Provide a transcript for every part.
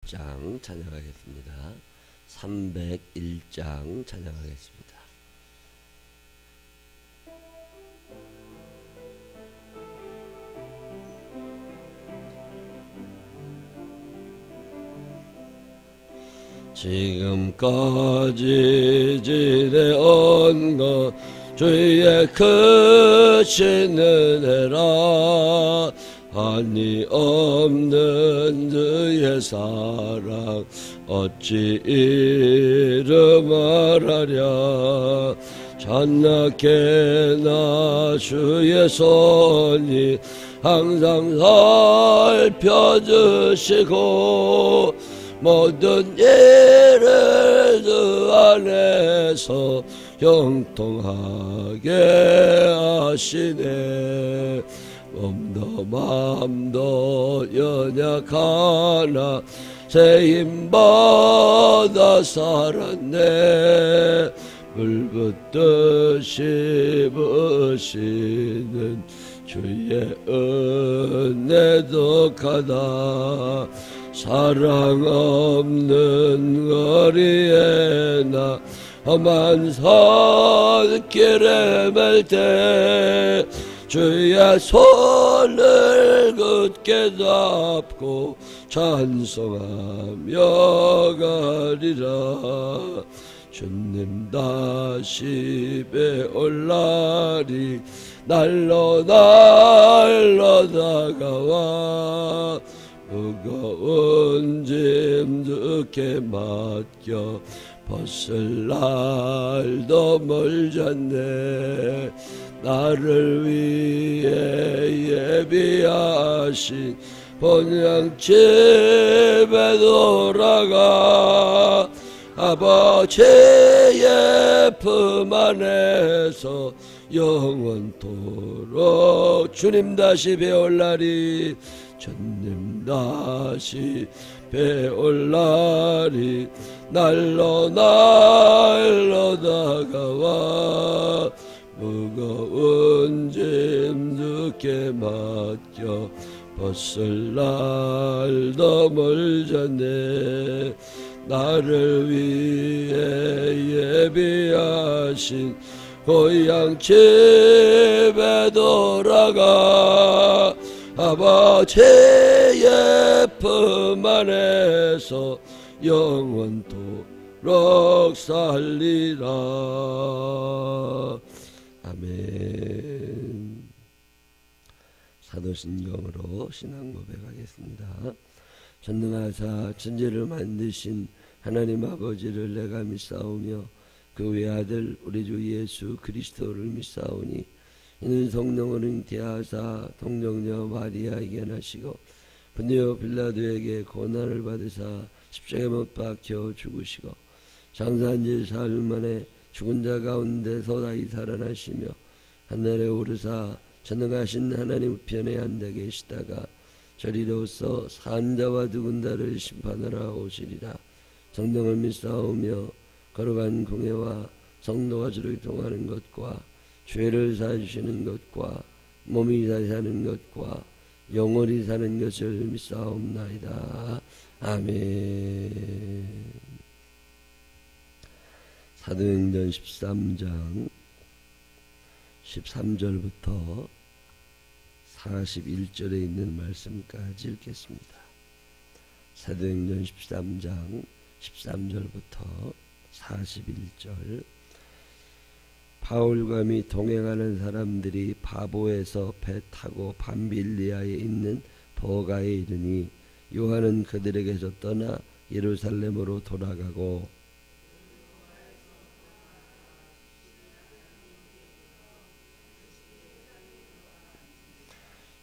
301장 찬양하겠습니다. 301장 찬양하겠습니다. 지금까지 지내온 것 주의 크신 은혜라. 한이 없는 주의 사랑 어찌 이름하랴. 잔나게나 주의 손이 항상 살펴주시고 모든 일을 주 안에서 형통하게 하시네. 몸도 마음도 연약하나 새 힘받아 살았네. 물붓듯이 부으시는 주의 은혜도 가다. 사랑 없는 거리에 나 험한 산길에 맬 때 주의 손을 굳게 잡고 찬송하며 가리라. 주님 다시 배올 날이 날로 다가와. 무거운 짐 주께 맡겨 벗을 날도 멀잖네. 나를 위해 예비하신 본향집에 돌아가. 아버지의 품 안에서 영원토록 주님 다시 배올 날이 주님 다시 배올 날이 날로 다가와. 무거운 짐 주께 맡겨 벗을 날도 멀잖네. 나를 위해 예비하신 고향 집에 돌아가. 아버지의 품 안에서 영원토록 살리라. 아멘. 사도신경으로 신앙 고백하겠습니다. 전능하사 천지를 만드신 하나님 아버지를 내가 믿사오며 그 외아들 우리 주 예수 그리스도를 믿사오니 이는 성령을 잉태하사 동정녀 마리아에게 나시고 본디오 빌라도에게 고난을 받으사 십자가에 못 박혀 죽으시고 장사한 지 사흘 만에 죽은 자 가운데서 다시 살아나시며 하늘에 오르사 전능하신 하나님 우편에 앉아 계시다가 저리로서 산 자와 죽은 자를 심판하러 오시리라. 성령을 믿사오며 거룩한 공회와 성도가 주를 통하는 것과 죄를 사주시는 것과 몸이 다시 사는 것과 영원히 사는 것을 믿사옵나이다. 아멘. 사도행전 13장 13절부터 41절에 있는 말씀까지 읽겠습니다. 사도행전 13장 13절부터 41절. 바울과 및 동행하는 사람들이 바보에서 배 타고 밤빌리아에 있는 버가에 이르니 요한은 그들에게서 떠나 예루살렘으로 돌아가고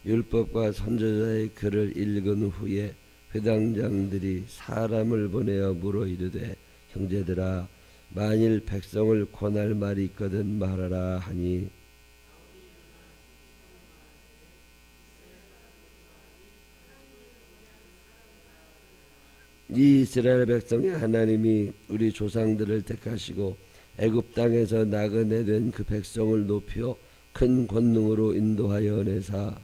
율법과 선지자의 글을 읽은 후에 회당장들이 사람을 보내어 물어 이르되 형제들아 만일 백성을 권할 말이 있거든 말하라 하니 이 이스라엘 백성의 하나님이 우리 조상들을 택하시고 애굽 땅에서 나그네 된 그 백성을 높여 큰 권능으로 인도하여 내사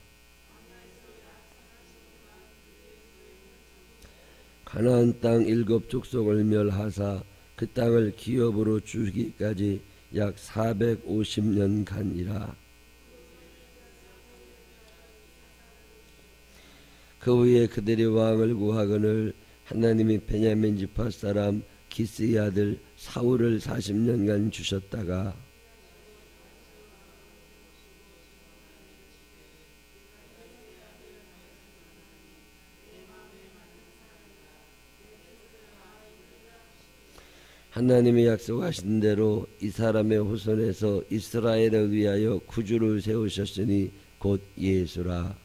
가나안 땅 7족속을 멸하사 그 땅을 기업으로 주기까지 약 450년간이라. 그 후에 그들이 왕을 구하거늘 하나님이 베냐민 지파 사람 기스의 아들 사울을 40년간 주셨다가 하나님이 약속하신 대로 이 사람의 후손에서 이스라엘을 위하여 구주를 세우셨으니 곧 예수라.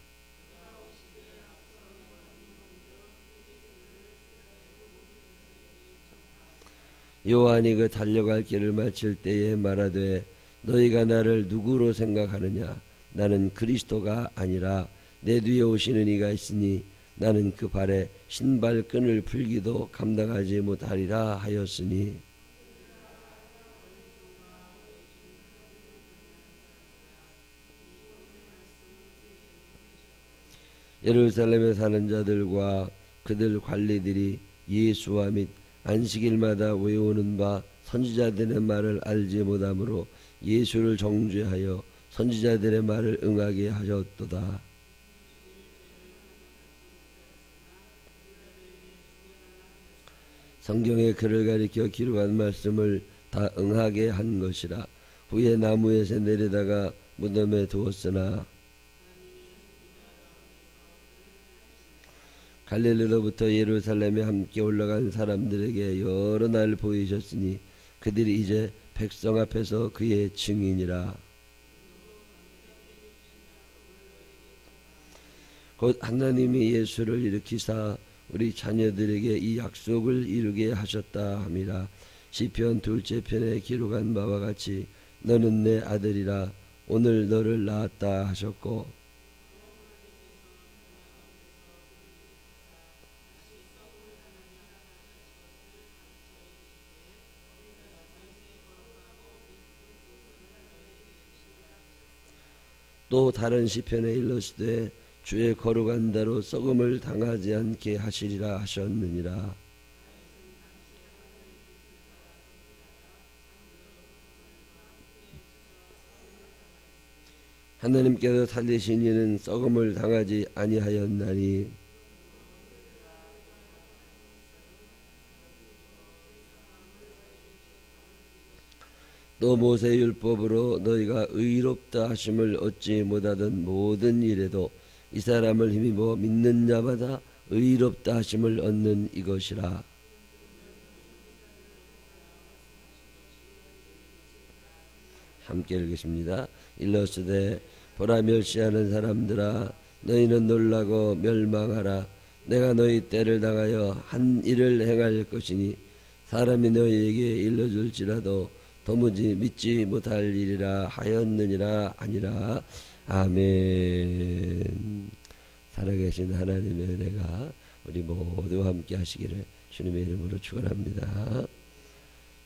요한이 그 달려갈 길을 마칠 때에 말하되 너희가 나를 누구로 생각하느냐? 나는 그리스도가 아니라 내 뒤에 오시는 이가 있으니 나는 그 발에 신발끈을 풀기도 감당하지 못하리라 하였으니, 예루살렘에 사는 자들과 그들 관리들이 예수와 및 안식일마다 외우는 바 선지자들의 말을 알지 못하므로 예수를 정죄하여 선지자들의 말을 응하게 하셨도다. 성경에 그를 가리켜 기록한 말씀을 다 응하게 한 것이라. 후에 나무에서 내리다가 무덤에 두었으나 갈릴리로부터 예루살렘에 함께 올라간 사람들에게 여러 날 보이셨으니 그들이 이제 백성 앞에서 그의 증인이라. 곧 하나님이 예수를 일으키사 우리 자녀들에게 이 약속을 이루게 하셨다 함이라. 시편 2째 편에 기록한 바와 같이 너는 내 아들이라 오늘 너를 낳았다 하셨고, 또 다른 시편에 일러스되 주의 거룩한 대로 썩음을 당하지 않게 하시리라 하셨느니라. 하나님께서 살리신 이는 썩음을 당하지 아니하였나니 또 모세율법으로 너희가 의롭다 하심을 얻지 못하던 모든 일에도 이 사람을 힘입어 믿는 자마다 의롭다 하심을 얻는 이것이라. 함께 읽겠습니다. 일러스되 보라 멸시하는 사람들아 너희는 놀라고 멸망하라. 내가 너희 때를 당하여 한 일을 행할 것이니 사람이 너희에게 일러줄지라도 도무지 믿지 못할 일이라 하였느니라 아니라. 아멘. 살아계신 하나님의 은혜가 우리 모두와 함께 하시기를 주님의 이름으로 축원합니다.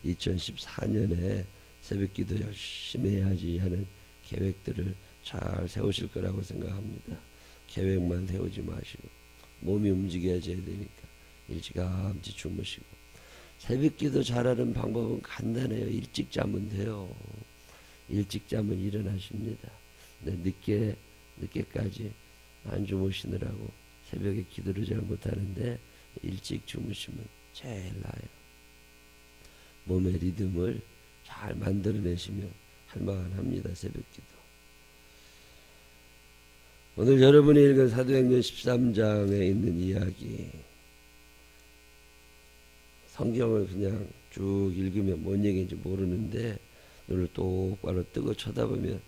2014년에 새벽기도 열심히 해야지 하는 계획들을 잘 세우실 거라고 생각합니다. 계획만 세우지 마시고 몸이 움직여져야 되니까 일찌감치 주무시고, 새벽기도 잘하는 방법은 간단해요. 일찍 자면 돼요. 일찍 자면 일어나십니다. 늦게까지 안 주무시느라고 새벽에 기도를 잘 못하는데 일찍 주무시면 제일 나아요. 몸의 리듬을 잘 만들어내시면 할만합니다. 새벽기도. 오늘 여러분이 읽은 사도행전 13장에 있는 이야기, 성경을 그냥 쭉 읽으면 뭔 얘기인지 모르는데 눈을 똑바로 뜨고 쳐다보면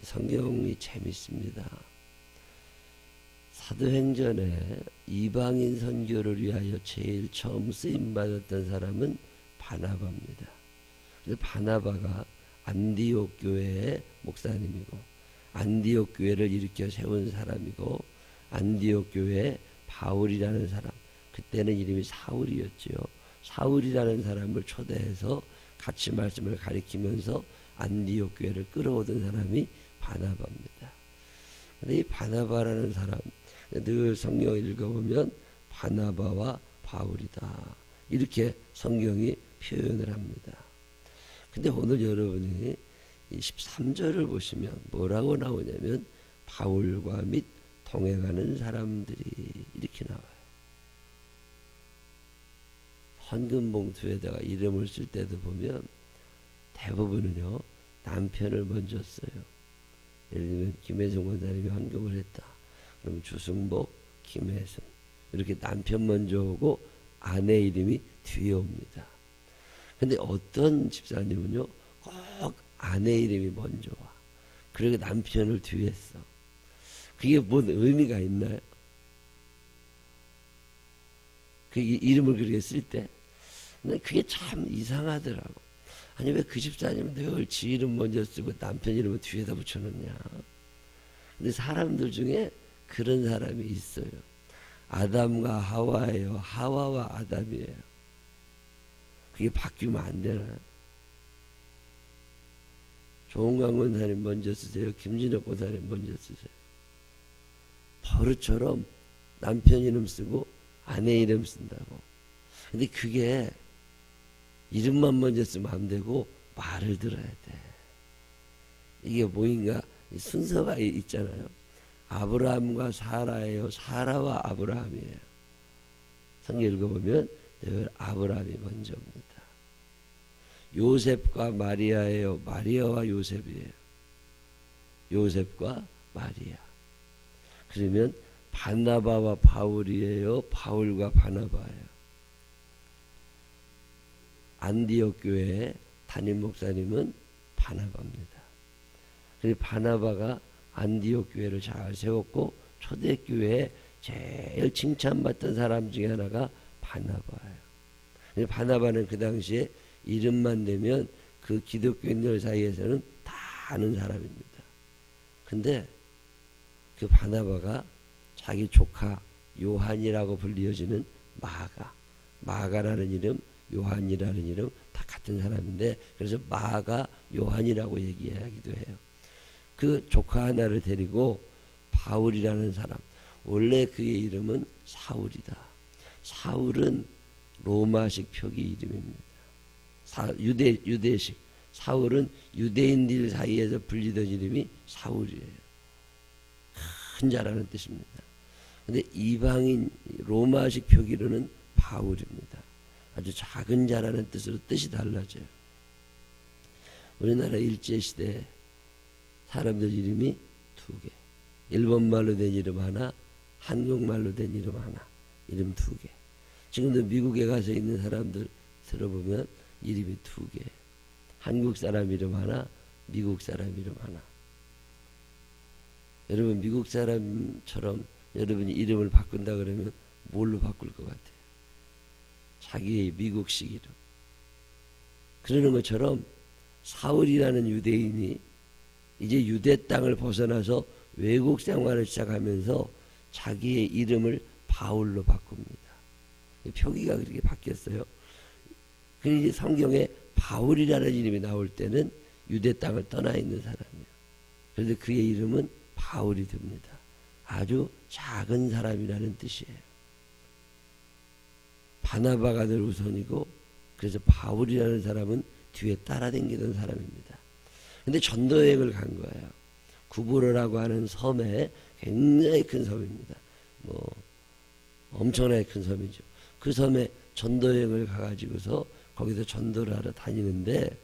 성경이 재밌습니다. 사도행전에 이방인 선교를 위하여 제일 처음 쓰임받았던 사람은 바나바입니다. 그래서 바나바가 안디옥 교회의 목사님이고 안디옥 교회를 일으켜 세운 사람이고, 안디옥 교회의 바울이라는 사람, 그때는 이름이 사울이었죠. 사울이라는 사람을 초대해서 같이 말씀을 가리키면서 안디옥 교회를 끌어오던 사람이 바나바입니다. 근데 이 바나바라는 사람, 늘 성경을 읽어보면 바나바와 바울이다. 이렇게 성경이 표현을 합니다. 근데 오늘 여러분이 이 13절을 보시면 뭐라고 나오냐면 바울과 및 동행하는 사람들이 이렇게 나와요. 헌금 봉투에다가 이름을 쓸 때도 보면 대부분은요 남편을 먼저 써요. 예를 들면 김혜성 원사님이 헌금을 했다. 그럼 주승복, 김혜성 이렇게 남편 먼저 오고 아내 이름이 뒤에 옵니다. 근데 어떤 집사님은요 꼭 아내 이름이 먼저 와. 그리고 남편을 뒤에 써. 그게 뭔 의미가 있나요? 그 이름을 그렇게 쓸 때 그게 참 이상하더라고. 아니 왜 그 집사님은 늘 지 이름 먼저 쓰고 남편 이름을 뒤에다 붙여놓냐. 근데 사람들 중에 그런 사람이 있어요. 아담과 하와예요. 하와와 아담이에요. 그게 바뀌면 안 되나요? 조은강 권사님 먼저 쓰세요. 김진혁 권사님 먼저 쓰세요. 버릇처럼 남편 이름 쓰고 아내 이름 쓴다고. 근데 그게 이름만 먼저 쓰면 안 되고 말을 들어야 돼. 이게 뭐인가 순서가 있잖아요. 아브라함과 사라예요. 사라와 아브라함이에요. 성경 읽어보면 늘 아브라함이 먼저입니다. 요셉과 마리아예요. 마리아와 요셉이에요. 요셉과 마리아. 그러면 바나바와 바울이에요. 바울과 바나바예요. 안디옥 교회의 담임 목사님은 바나바입니다. 그리고 바나바가 안디옥 교회를 잘 세웠고 초대교회에 제일 칭찬받던 사람 중에 하나가 바나바예요. 바나바는 그 당시에 이름만 되면 그 기독교인들 사이에서는 다 아는 사람입니다. 근데 그 바나바가 자기 조카 요한이라고 불리어지는 마가라는 이름, 요한이라는 이름 다 같은 사람인데 그래서 마가 요한이라고 얘기하기도 해요. 그 조카 하나를 데리고 바울이라는 사람, 원래 그의 이름은 사울이다. 사울은 로마식 표기 이름입니다. 유대식. 사울은 유대인들 사이에서 불리던 이름이 사울이에요. 큰 자라는 뜻입니다. 근데 이방인 로마식 표기로는 바울입니다. 아주 작은 자라는 뜻으로 뜻이 달라져요. 우리나라 일제시대에 사람들 이름이 두 개. 일본말로 된 이름 하나, 한국말로 된 이름 하나. 이름 두 개. 지금도 미국에 가서 있는 사람들 들어보면 이름이 두 개. 한국 사람 이름 하나, 미국 사람 이름 하나. 여러분 미국 사람처럼 여러분이 이름을 바꾼다 그러면 뭘로 바꿀 것 같아요? 자기의 미국식 이름. 그러는 것처럼 사울이라는 유대인이 이제 유대 땅을 벗어나서 외국 생활을 시작하면서 자기의 이름을 바울로 바꿉니다. 표기가 그렇게 바뀌었어요. 그런데 성경에 바울이라는 이름이 나올 때는 유대 땅을 떠나 있는 사람이에요. 그런데 그의 이름은 바울이 됩니다. 아주 작은 사람이라는 뜻이에요. 바나바가 늘 우선이고 그래서 바울이라는 사람은 뒤에 따라다니던 사람입니다. 근데 전도여행을 간 거예요. 구브로라고 하는 섬에 굉장히 큰 섬입니다. 엄청나게 큰 섬이죠. 그 섬에 전도여행을 가가지고서 거기서 전도를 하러 다니는데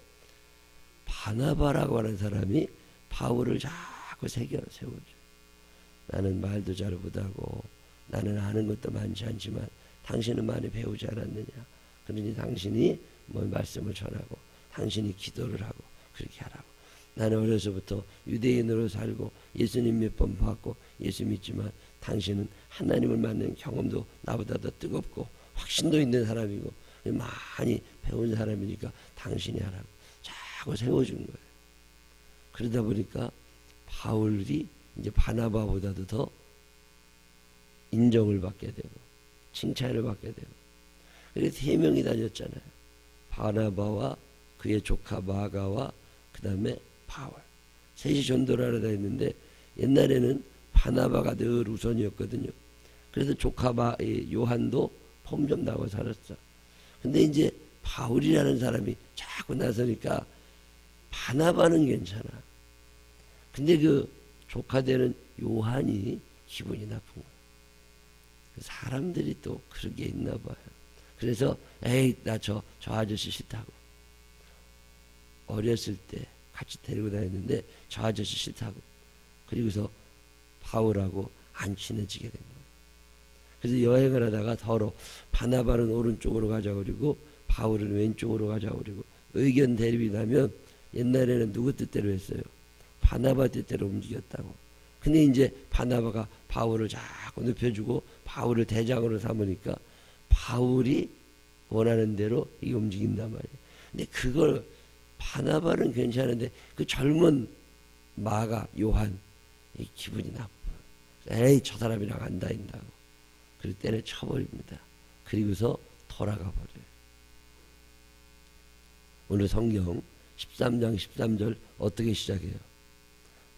바나바라고 하는 사람이 바울을 자꾸 세워줘. 나는 말도 잘 못하고 나는 아는 것도 많지 않지만 당신은 많이 배우지 않았느냐. 그러니 당신이 말씀을 전하고 당신이 기도를 하고 그렇게 하라고. 나는 어려서부터 유대인으로 살고 예수님 몇 번 봤고 예수 믿지만 당신은 하나님을 만난 경험도 나보다 더 뜨겁고 확신도 있는 사람이고 많이 배운 사람이니까 당신이 하라고 자꾸 세워준 거예요. 그러다 보니까 바울이 이제 바나바보다도 더 인정을 받게 되고 칭찬을 받게 되고 그래서 3명이 다녔잖아요. 바나바와 그의 조카 마가와 그 다음에 바울. 셋이 전도를 하러 다녔는데 옛날에는 바나바가 늘 우선이었거든요. 그래서 조카 요한도 폼 좀 나고 살았어. 근데 이제 바울이라는 사람이 자꾸 나서니까 바나바는 괜찮아. 근데 그 조카되는 요한이 기분이 나쁜 거야. 사람들이 또 그런 게 있나 봐요. 그래서 에이 나 저 아저씨 싫다고. 어렸을 때 같이 데리고 다녔는데 저 아저씨 싫다고. 그리고서 바울하고 안 친해지게 된 거예요. 그래서 여행을 하다가 서로 바나바는 오른쪽으로 가자고 그러고 바울은 왼쪽으로 가자고 그러고 의견 대립이 나면 옛날에는 누구 뜻대로 했어요? 바나바 뜻대로 움직였다고. 근데 이제 바나바가 바울을 자꾸 눕혀주고 바울을 대장으로 삼으니까 바울이 원하는 대로 이게 움직인단 말이에요. 근데 그걸 바나바는 괜찮은데 그 젊은 마가 요한 이 기분이 나빠. 에이 저 사람이랑 안 다닌다고. 그리고 때려쳐버립니다. 그리고서 돌아가 버려요. 오늘 성경 13장 13절 어떻게 시작해요?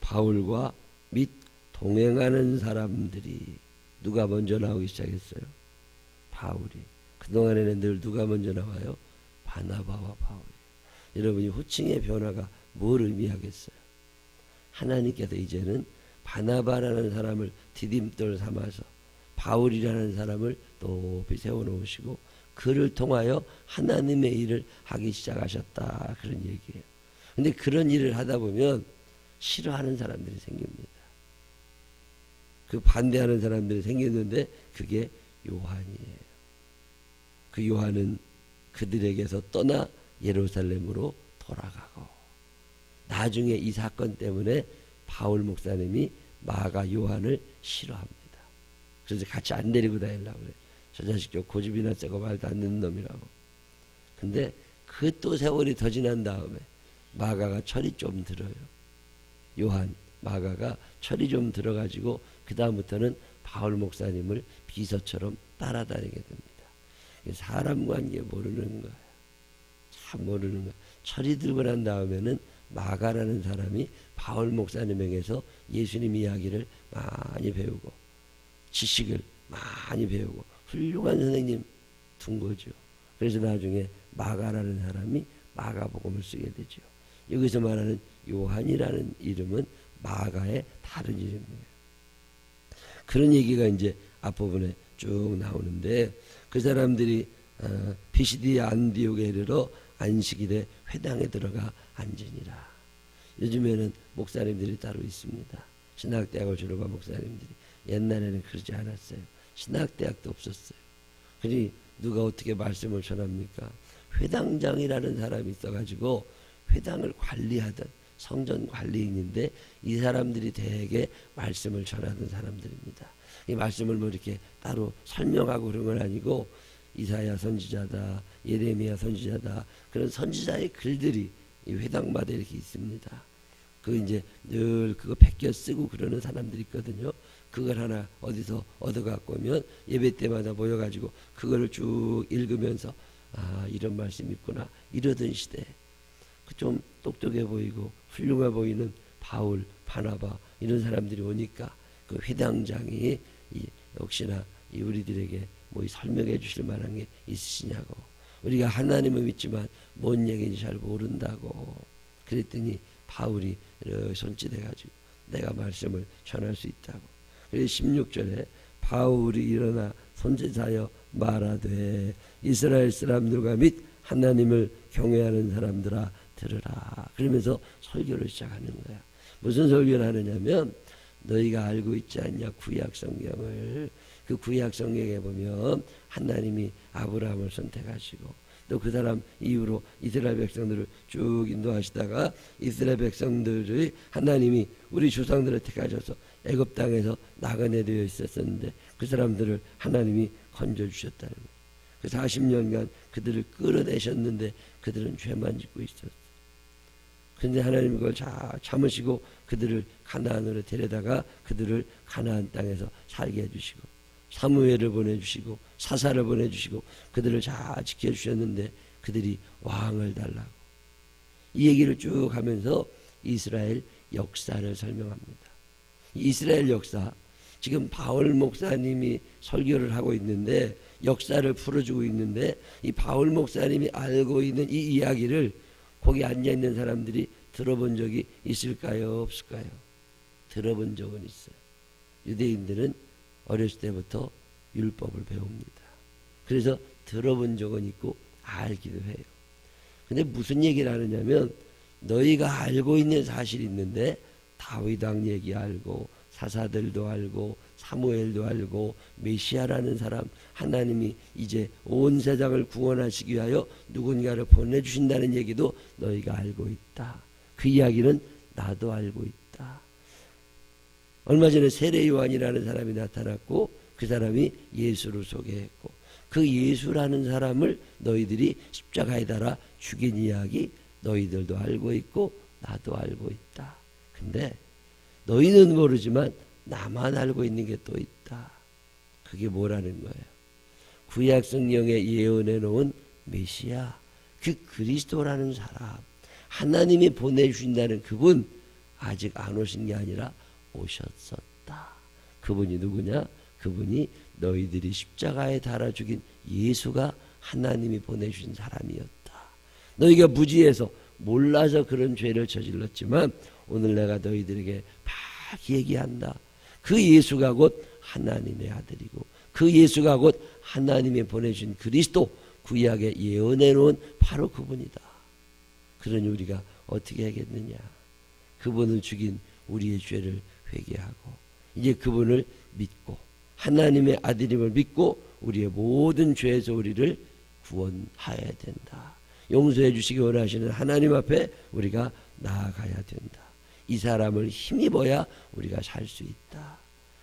바울과 및 동행하는 사람들이 누가 먼저 나오기 시작했어요? 바울이. 그동안에는 늘 누가 먼저 나와요? 바나바와 바울이. 여러분이 호칭의 변화가 뭘 의미하겠어요? 하나님께서 이제는 바나바라는 사람을 디딤돌 삼아서 바울이라는 사람을 높이 세워놓으시고 그를 통하여 하나님의 일을 하기 시작하셨다. 그런 얘기예요. 근데 그런 일을 하다 보면 싫어하는 사람들이 생깁니다. 그 반대하는 사람들이 생겼는데 그게 요한이에요. 그 요한은 그들에게서 떠나 예루살렘으로 돌아가고 나중에 이 사건 때문에 바울 목사님이 마가 요한을 싫어합니다. 그래서 같이 안 데리고 다니려고 그래. 저 자식 좀 고집이나 세고 말도 안 듣는 놈이라고. 근데 그 또 세월이 더 지난 다음에 마가가 철이 좀 들어요. 요한 마가가 철이 좀 들어가지고 그 다음부터는 바울 목사님을 비서처럼 따라다니게 됩니다. 사람 관계 모르는 거예요. 참 모르는 거예요. 철이 들고 난 다음에는 마가라는 사람이 바울 목사님에게서 예수님 이야기를 많이 배우고 지식을 많이 배우고 훌륭한 선생님 둔 거죠. 그래서 나중에 마가라는 사람이 마가복음을 쓰게 되죠. 여기서 말하는 요한이라는 이름은 마가의 다른 이름이에요. 그런 얘기가 이제 앞부분에 쭉 나오는데 그 사람들이 피시디아 안디옥에 이르러 안식일에 회당에 들어가 앉으니라. 요즘에는 목사님들이 따로 있습니다. 신학대학을 졸업한 목사님들이. 옛날에는 그러지 않았어요. 신학대학도 없었어요. 그러니 누가 어떻게 말씀을 전합니까? 회당장이라는 사람이 있어가지고 회당을 관리하던 성전 관리인인데 이 사람들이 대개 말씀을 전하던 사람들입니다. 이 말씀을 뭐 이렇게 따로 설명하고 그런 건 아니고 이사야 선지자다, 예레미야 선지자다, 그런 선지자의 글들이 이 회당마다 이렇게 있습니다. 그 이제 늘 그거 베껴 쓰고 그러는 사람들이 있거든요. 그걸 하나 어디서 얻어갖고 오면 예배 때마다 모여가지고 그거를 쭉 읽으면서 아 이런 말씀이 있구나 이러던 시대에 좀 똑똑해 보이고 훌륭해 보이는 바울, 바나바 이런 사람들이 오니까 그 회당장이 혹시나 우리들에게 뭐 설명해 주실 만한 게 있으시냐고. 우리가 하나님을 믿지만 뭔 얘기인지 잘 모른다고. 그랬더니 바울이 손짓해가지고 내가 말씀을 전할 수 있다고. 그래서 16절에 바울이 일어나 손짓하여 말하되 이스라엘 사람들과 및 하나님을 경외하는 사람들아 들으라. 그러면서 설교를 시작하는 거야. 무슨 설교를 하느냐면 너희가 알고 있지 않냐 구약 성경을. 그 구약 성경에 보면 하나님이 아브라함을 선택하시고 또 그 사람 이후로 이스라엘 백성들을 쭉 인도하시다가 이스라엘 백성들의 하나님이 우리 조상들을 택하셔서 애굽 땅에서 나그네되어 있었는데 그 사람들을 하나님이 건져주셨다는 거예요. 그 40년간 그들을 끌어내셨는데 그들은 죄만 짓고 있었어요. 그런데 하나님이 그걸 잘 참으시고 그들을 가나안으로 데려다가 그들을 가나안 땅에서 살게 해주시고 사무엘을 보내주시고 사사를 보내주시고 그들을 잘 지켜주셨는데 그들이 왕을 달라고. 이 얘기를 쭉 하면서 이스라엘 역사를 설명합니다. 이스라엘 역사 지금 바울 목사님이 설교를 하고 있는데 역사를 풀어주고 있는데 이 바울 목사님이 알고 있는 이 이야기를 거기 앉아있는 사람들이 들어본 적이 있을까요? 없을까요? 들어본 적은 있어요. 유대인들은 어렸을 때부터 율법을 배웁니다. 그래서 들어본 적은 있고 알기도 해요. 근데 무슨 얘기를 하느냐면 너희가 알고 있는 사실이 있는데 다윗 왕 얘기 알고 사사들도 알고 사무엘도 알고 메시아라는 사람 하나님이 이제 온 세상을 구원하시기 위하여 누군가를 보내주신다는 얘기도 너희가 알고 있다. 그 이야기는 나도 알고 있다. 얼마 전에 세례 요한이라는 사람이 나타났고 그 사람이 예수를 소개했고 그 예수라는 사람을 너희들이 십자가에 달아 죽인 이야기 너희들도 알고 있고 나도 알고 있다. 근데 너희는 모르지만 나만 알고 있는 게 또 있다. 그게 뭐라는 거예요? 구약 성경에 예언해 놓은 메시아, 그 그리스도라는 사람, 하나님이 보내주신다는 그분 아직 안 오신 게 아니라 오셨었다. 그분이 누구냐? 그분이 너희들이 십자가에 달아 죽인 예수가 하나님이 보내주신 사람이었다. 너희가 무지해서 몰라서 그런 죄를 저질렀지만 오늘 내가 너희들에게 막 얘기한다. 그 예수가 곧 하나님의 아들이고 그 예수가 곧 하나님이 보내주신 그리스도, 구약에 예언해 놓은 바로 그분이다. 그러니 우리가 어떻게 하겠느냐? 그분을 죽인 우리의 죄를 회개하고 이제 그분을 믿고 하나님의 아들임을 믿고 우리의 모든 죄에서 우리를 구원하여야 된다. 용서해 주시기 원하시는 하나님 앞에 우리가 나아가야 된다. 이 사람을 힘입어야 우리가 살 수 있다.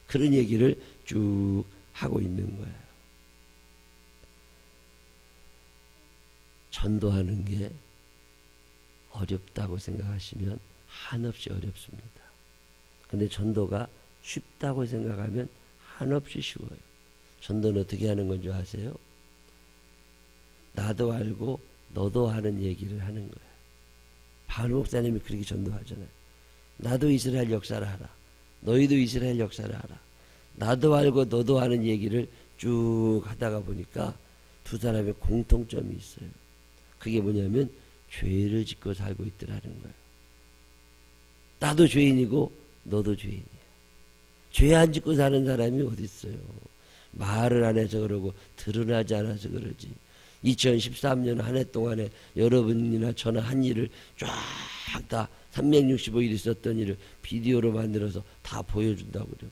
그런 얘기를 쭉 하고 있는 거예요. 전도하는 게 어렵다고 생각하시면 한없이 어렵습니다. 근데 전도가 쉽다고 생각하면 한없이 쉬워요. 전도는 어떻게 하는 건 줄 아세요? 나도 알고 너도 하는 얘기를 하는 거예요. 바울 목사님이 그렇게 전도하잖아요. 나도 이스라엘 역사를 알아. 너희도 이스라엘 역사를 알아. 나도 알고 너도 하는 얘기를 쭉 하다가 보니까 두 사람의 공통점이 있어요. 그게 뭐냐면 죄를 짓고 살고 있더라는 거예요. 나도 죄인이고 너도 죄인이야. 죄 안 짓고 사는 사람이 어디 있어요? 말을 안 해서 그러고 드러나지 않아서 그러지. 2013년 한 해 동안에 여러분이나 저나 한 일을 쫙 다 365일 있었던 일을 비디오로 만들어서 다 보여준다고 그래요.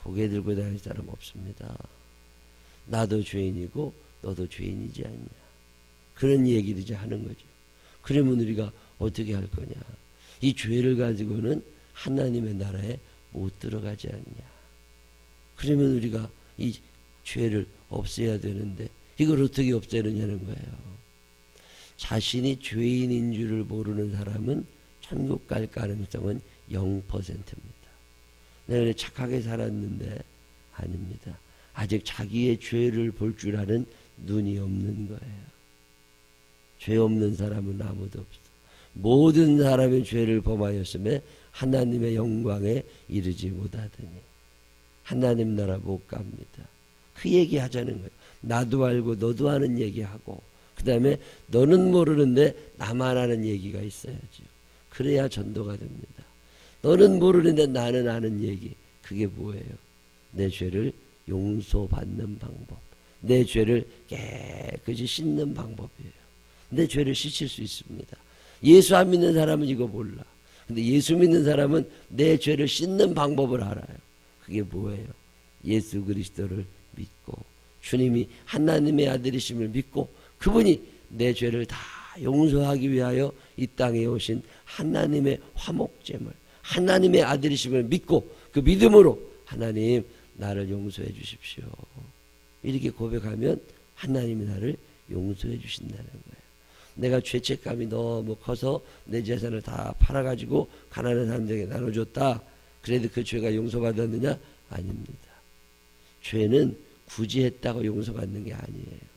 고개 들고 다닐 사람 없습니다. 나도 죄인이고 너도 죄인이지 않냐. 그런 얘기를 이제 하는 거죠. 그러면 우리가 어떻게 할 거냐. 이 죄를 가지고는 하나님의 나라에 못 들어가지 않냐. 그러면 우리가 이 죄를 없애야 되는데 이걸 어떻게 없애느냐는 거예요. 자신이 죄인인 줄을 모르는 사람은 천국 갈 가능성은 0%입니다. 내가 착하게 살았는데 아닙니다. 아직 자기의 죄를 볼 줄 아는 눈이 없는 거예요. 죄 없는 사람은 아무도 없어. 모든 사람의 죄를 범하였음에 하나님의 영광에 이르지 못하더니 하나님 나라 못 갑니다. 그 얘기 하자는 거예요. 나도 알고 너도 아는 얘기하고 그 다음에 너는 모르는데 나만 아는 얘기가 있어야죠. 그래야 전도가 됩니다. 너는 모르는데 나는 아는 얘기. 그게 뭐예요? 내 죄를 용서받는 방법. 내 죄를 깨끗이 씻는 방법이에요. 내 죄를 씻을 수 있습니다. 예수 안 믿는 사람은 이거 몰라. 근데 예수 믿는 사람은 내 죄를 씻는 방법을 알아요. 그게 뭐예요? 예수 그리스도를 믿고 주님이 하나님의 아들이심을 믿고 그분이 내 죄를 다 용서하기 위하여 이 땅에 오신 하나님의 화목제물 하나님의 아들이심을 믿고 그 믿음으로 하나님 나를 용서해 주십시오. 이렇게 고백하면 하나님이 나를 용서해 주신다는 거예요. 내가 죄책감이 너무 커서 내 재산을 다 팔아가지고 가난한 사람들에게 나눠줬다. 그래도 그 죄가 용서받았느냐? 아닙니다. 죄는 굳이 했다고 용서받는 게 아니에요.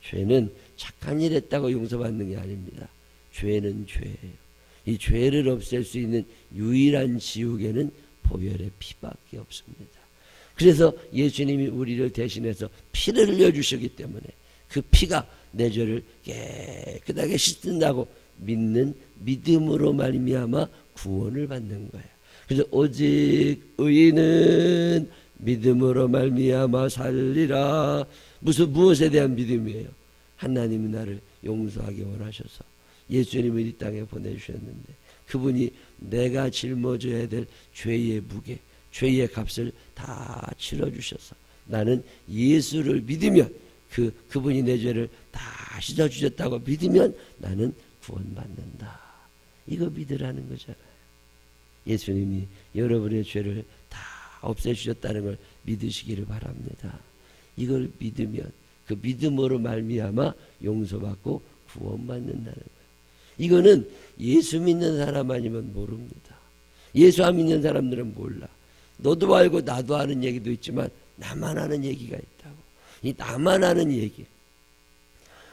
죄는 착한 일 했다고 용서받는 게 아닙니다. 죄는 죄예요. 이 죄를 없앨 수 있는 유일한 지옥에는 보혈의 피밖에 없습니다. 그래서 예수님이 우리를 대신해서 피를 흘려주셨기 때문에 그 피가 내 죄를 깨끗하게 씻는다고 믿는 믿음으로 말미암아 구원을 받는 거예요. 그래서 오직 의인은 믿음으로 말미암아 살리라. 무엇에 대한 믿음이에요? 하나님이 나를 용서하기 원하셔서 예수님을 이 땅에 보내주셨는데 그분이 내가 짊어져야 될 죄의 무게, 죄의 값을 다 치러주셔서 나는 예수를 믿으면 그분이 내 죄를 다 씻어주셨다고 믿으면 나는 구원받는다. 이거 믿으라는 거잖아요. 예수님이 여러분의 죄를 다 없애주셨다는 걸 믿으시기를 바랍니다. 이걸 믿으면 그 믿음으로 말미암아 용서받고 구원받는다는 거예요. 이거는 예수 믿는 사람 아니면 모릅니다. 예수 안 믿는 사람들은 몰라. 너도 알고 나도 아는 얘기도 있지만 나만 아는 얘기가 있다고. 이 나만 아는 얘기.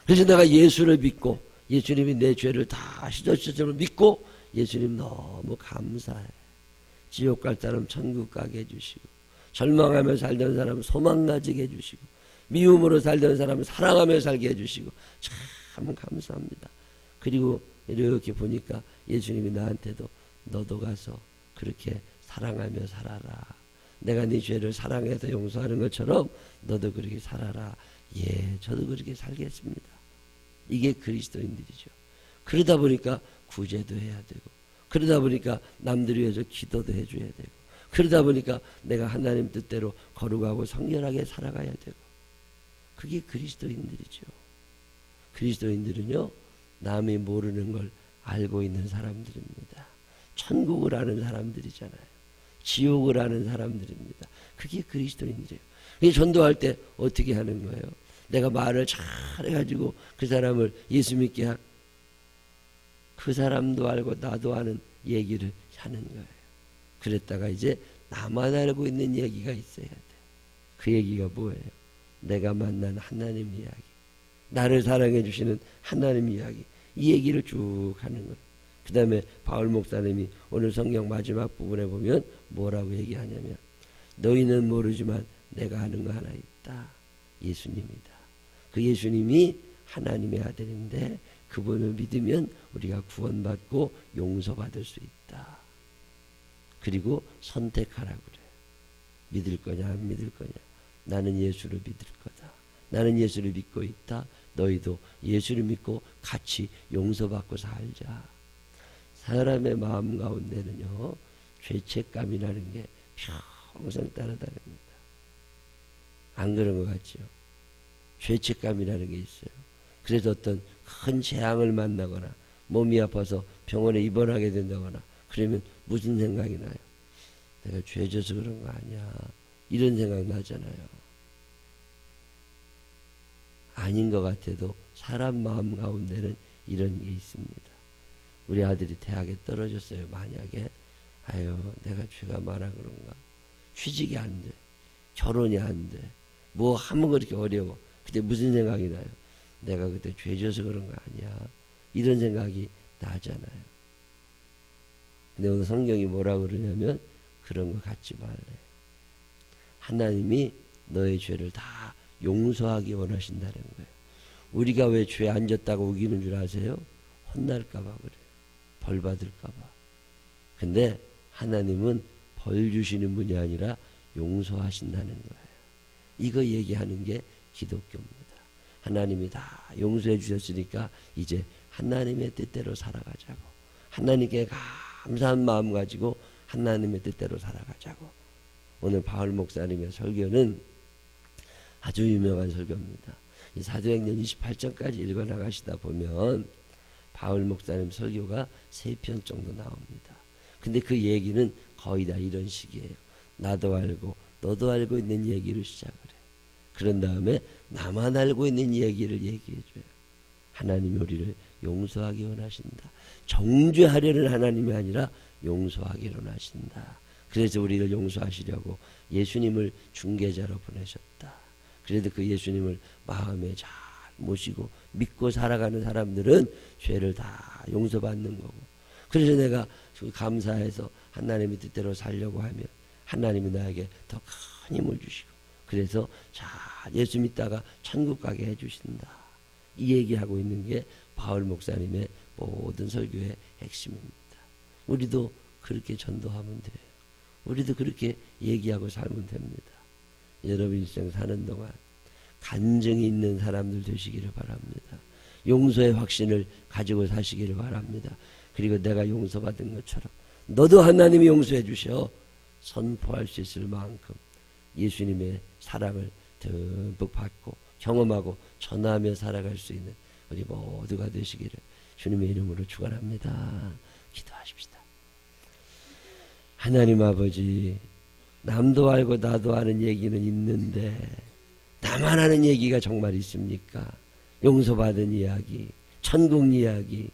그래서 내가 예수를 믿고 예수님이 내 죄를 다 씻어주셨음을 믿고 예수님 너무 감사해. 지옥 갈 사람 천국 가게 해주시고 절망하며 살던 사람 소망 가지게 해주시고 미움으로 살던 사람 사랑하며 살게 해주시고 참 감사합니다. 그리고 이렇게 보니까 예수님이 나한테도 너도 가서 그렇게 사랑하며 살아라. 내가 네 죄를 사랑해서 용서하는 것처럼 너도 그렇게 살아라. 예, 저도 그렇게 살겠습니다. 이게 그리스도인들이죠. 그러다 보니까 구제도 해야 되고 그러다 보니까 남들 위해서 기도도 해줘야 되고 그러다 보니까 내가 하나님 뜻대로 거룩하고 성결하게 살아가야 되고 그게 그리스도인들이죠. 그리스도인들은요 남이 모르는 걸 알고 있는 사람들입니다. 천국을 아는 사람들이잖아요. 지옥을 아는 사람들입니다. 그게 그리스도인들이에요. 전도할 때 어떻게 하는 거예요? 내가 말을 잘 해가지고 그 사람을 예수 믿게 그 사람도 알고 나도 아는 얘기를 하는 거예요. 그랬다가 이제 나만 알고 있는 얘기가 있어야 돼. 그 얘기가 뭐예요? 내가 만난 하나님 이야기, 나를 사랑해 주시는 하나님 이야기, 이 얘기를 쭉 하는 거예요. 그 다음에 바울 목사님이 오늘 성경 마지막 부분에 보면 뭐라고 얘기하냐면 너희는 모르지만 내가 아는 거 하나 있다. 예수님이다. 그 예수님이 하나님의 아들인데 그분을 믿으면 우리가 구원받고 용서받을 수 있다. 그리고 선택하라고 그래. 믿을 거냐 안 믿을 거냐. 나는 예수를 믿을 거다. 나는 예수를 믿고 있다. 너희도 예수를 믿고 같이 용서받고 살자. 사람의 마음 가운데는요 죄책감이라는 게 평생 따라다닙니다. 안 그런 것 같죠? 죄책감이라는 게 있어요. 그래서 어떤 큰 재앙을 만나거나 몸이 아파서 병원에 입원하게 된다거나 그러면 무슨 생각이 나요? 내가 죄 져서 그런 거 아니야. 이런 생각 나잖아요. 아닌 것 같아도 사람 마음 가운데는 이런 게 있습니다. 우리 아들이 대학에 떨어졌어요. 만약에 아유 내가 죄가 많아 그런가. 취직이 안 돼. 결혼이 안 돼. 뭐 하면 그렇게 어려워. 그때 무슨 생각이 나요? 내가 그때 죄 져서 그런 거 아니야. 이런 생각이 나잖아요. 근데 오늘 성경이 뭐라고 그러냐면 그런 거 갖지 말래. 하나님이 너의 죄를 다 용서하기 원하신다는 거예요. 우리가 왜 죄 안 졌다고 우기는 줄 아세요? 혼날까 봐 그래요. 벌 받을까 봐. 근데 하나님은 벌 주시는 분이 아니라 용서하신다는 거예요. 이거 얘기하는 게 기독교입니다. 하나님이 다 용서해 주셨으니까 이제 하나님의 뜻대로 살아가자고. 하나님께 감사한 마음 가지고 하나님의 뜻대로 살아가자고. 오늘 바울 목사님의 설교는 아주 유명한 설교입니다. 이 사도행전 28장까지 읽어나가시다 보면 바울 목사님 설교가 3편 정도 나옵니다. 근데 그 얘기는 거의 다 이런 식이에요. 나도 알고 너도 알고 있는 얘기를 시작을 해. 그런 다음에 나만 알고 있는 얘기를 얘기해줘요. 하나님이 우리를 용서하기 원하신다. 정죄하려는 하나님이 아니라 용서하기를 원하신다. 그래서 우리를 용서하시려고 예수님을 중개자로 보내셨다. 그래도 그 예수님을 마음에 잘 모시고 믿고 살아가는 사람들은 죄를 다 용서받는 거고. 그래서 내가 감사해서 하나님의 뜻대로 살려고 하면 하나님이 나에게 더 큰 힘을 주시고, 그래서 자 예수 믿다가 천국 가게 해주신다. 이 얘기하고 있는 게 바울 목사님의 모든 설교의 핵심입니다. 우리도 그렇게 전도하면 돼요. 우리도 그렇게 얘기하고 살면 됩니다. 여러분 일생 사는 동안 간증이 있는 사람들 되시기를 바랍니다. 용서의 확신을 가지고 사시기를 바랍니다. 그리고 내가 용서받은 것처럼 너도 하나님이 용서해 주셔 선포할 수 있을 만큼 예수님의 사랑을 듬뿍 받고 경험하고 전하며 살아갈 수 있는 우리 모두가 되시기를 주님의 이름으로 축원합니다. 기도하십시다. 하나님 아버지, 남도 알고 나도 아는 얘기는 있는데 나만 아는 얘기가 정말 있습니까? 용서받은 이야기, 천국 이야기,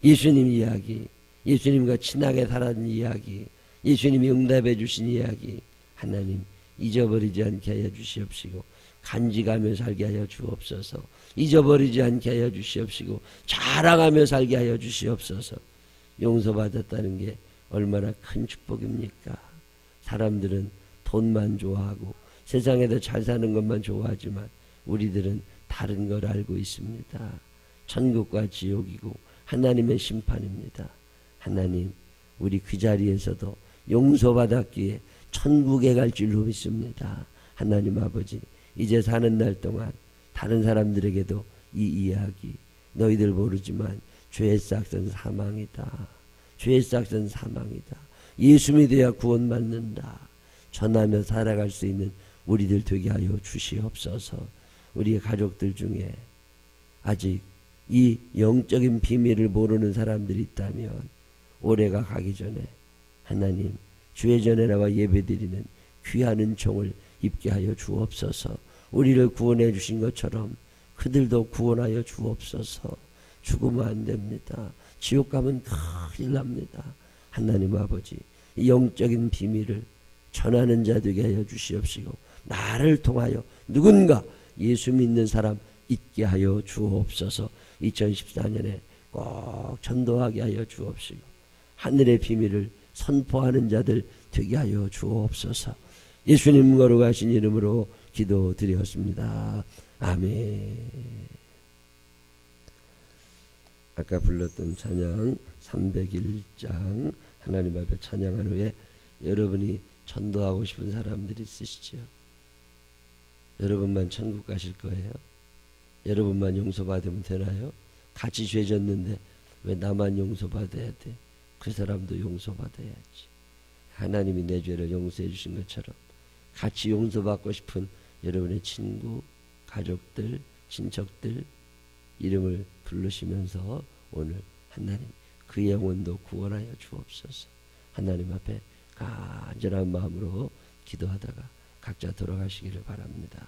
예수님 이야기, 예수님과 친하게 살았는 이야기, 예수님이 응답해 주신 이야기, 하나님 잊어버리지 않게 하여 주시옵시고 간직하며 살게 하여 주옵소서. 잊어버리지 않게 하여 주시옵시고 자랑하며 살게 하여 주시옵소서. 용서받았다는 게 얼마나 큰 축복입니까? 사람들은 돈만 좋아하고 세상에서 잘 사는 것만 좋아하지만 우리들은 다른 걸 알고 있습니다. 천국과 지옥이고 하나님의 심판입니다. 하나님, 우리 그 자리에서도 용서받았기에 천국에 갈 줄로 믿습니다. 하나님 아버지, 이제 사는 날 동안 다른 사람들에게도 이 이야기, 너희들 모르지만 죄의 싹은 사망이다. 죄의 싹은 사망이다. 예수 믿어야 구원받는다. 전하며 살아갈 수 있는 우리들 되게 하여 주시옵소서. 우리의 가족들 중에 아직 이 영적인 비밀을 모르는 사람들이 있다면 올해가 가기 전에 하나님 주의 전에 나와 예배드리는 귀한 은총을 입게 하여 주옵소서. 우리를 구원해 주신 것처럼 그들도 구원하여 주옵소서. 죽으면 안 됩니다. 지옥 가면 큰일 납니다. 하나님 아버지, 이 영적인 비밀을 전하는 자 되게 하여 주시옵시고 나를 통하여 누군가 예수 믿는 사람 있게 하여 주옵소서. 2014년에 꼭 전도하게 하여 주옵시고 하늘의 비밀을 선포하는 자들 되게 하여 주옵소서. 예수님 거룩하신 이름으로 기도드렸습니다. 아멘. 아까 불렀던 찬양 301장 하나님 앞에 찬양한 후에 여러분이 전도하고 싶은 사람들이 있으시죠? 여러분만 천국 가실 거예요? 여러분만 용서받으면 되나요? 같이 죄 졌는데 왜 나만 용서받아야 돼? 그 사람도 용서받아야지. 하나님이 내 죄를 용서해 주신 것처럼 같이 용서받고 싶은 여러분의 친구, 가족들, 친척들 이름을 부르시면서 오늘 하나님 그 영혼도 구원하여 주옵소서. 하나님 앞에 간절한 마음으로 기도하다가 각자 돌아가시기를 바랍니다.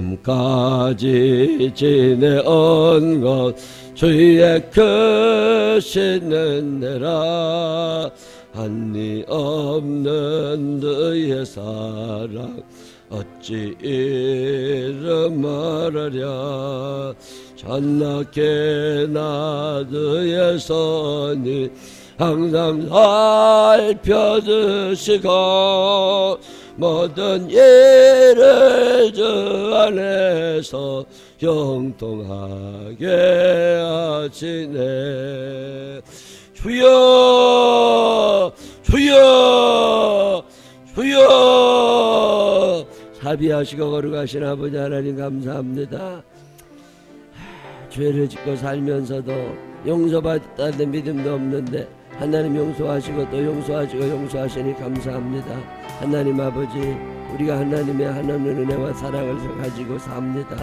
지금까지 지내온 것 주의 크신 은혜라 한이 없는 너의 사랑 어찌 이름 말하랴 전나게 나 너의 선이 항상 살펴주시고 모든 일을 주 안에서 형통하게 하시네. 주여 주여 주여. 사비하시고 거룩하신 아버지 하나님 감사합니다. 죄를 짓고 살면서도 용서받았다는 믿음도 없는데 하나님 용서하시고 또 용서하시고 용서하시니 감사합니다. 하나님 아버지, 우리가 하나님의 하나님 은혜와 사랑을 가지고 삽니다.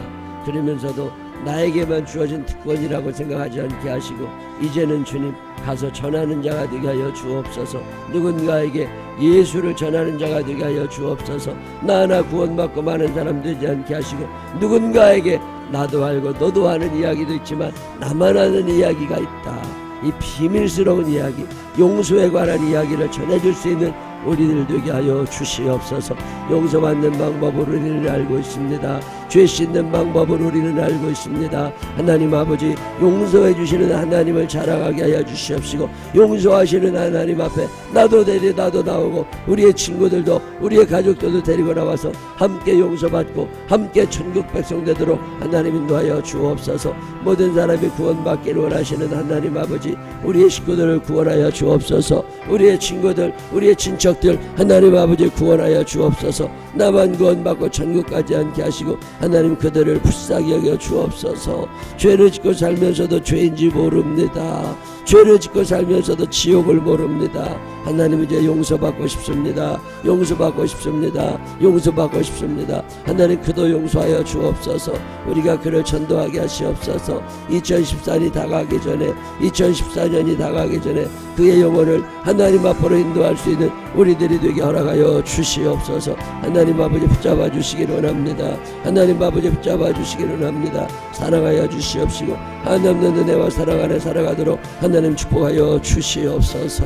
그러면서도 나에게만 주어진 특권이라고 생각하지 않게 하시고 이제는 주님 가서 전하는 자가 되게 하여 주옵소서. 누군가에게 예수를 전하는 자가 되게 하여 주옵소서. 나 하나 구원받고 많은 사람 되지 않게 하시고 누군가에게 나도 알고 너도 아는 이야기도 있지만 나만 아는 이야기가 있다. 이 비밀스러운 이야기, 용서에 관한 이야기를 전해줄 수 있는 우리들 되게 하여 주시옵소서. 용서받는 방법을 우리는 알고 있습니다. 죄 씻는 방법을 우리는 알고 있습니다. 하나님 아버지, 용서해 주시는 하나님을 자랑하게 하여 주시옵시고, 용서하시는 하나님 앞에 나도 나오고 우리의 친구들도 우리의 가족들도 데리고 나와서 함께 용서받고 함께 천국 백성 되도록 하나님 인도하여 주옵소서. 모든 사람이 구원받기를 원하시는 하나님 아버지, 우리의 식구들을 구원하여 주옵소서. 우리의 친구들, 우리의 친척들 하나님 아버지 구원하여 주옵소서. 나만 구원받고 천국까지 않게 하시고 하나님 그들을 불쌍히 여겨 주옵소서. 죄를 짓고 살면서도 죄인지 모릅니다. 죄를 짓고 살면서도 지옥을 모릅니다. 하나님 이제 용서받고 싶습니다. 용서받고 싶습니다. 용서받고 싶습니다. 하나님 그도 용서하여 주옵소서. 우리가 그를 전도하게 하시옵소서. 2014년이 다가기 전에 2014년이 다가기 전에 그의 영혼을 하나님 앞으로 인도할 수 있는 우리들이 되게 허락하여 주시옵소서. 하나님 아버지 붙잡아 주시기를 원합니다. 하나님 아버지 붙잡아 주시기를 원합니다. 사랑하여 주시옵시고 한없는 은혜와 사랑 안에 살아가도록 하나님 축복하여 주시옵소서.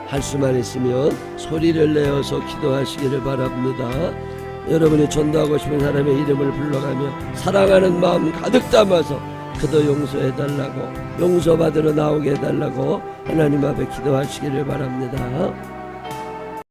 할 수만 있으면 소리를 내어서 기도하시기를 바랍니다. 여러분이 전도하고 싶은 사람의 이름을 불러가며 사랑하는 마음 가득 담아서 그도 용서해달라고, 용서받으러 나오게 해달라고 하나님 앞에 기도하시기를 바랍니다.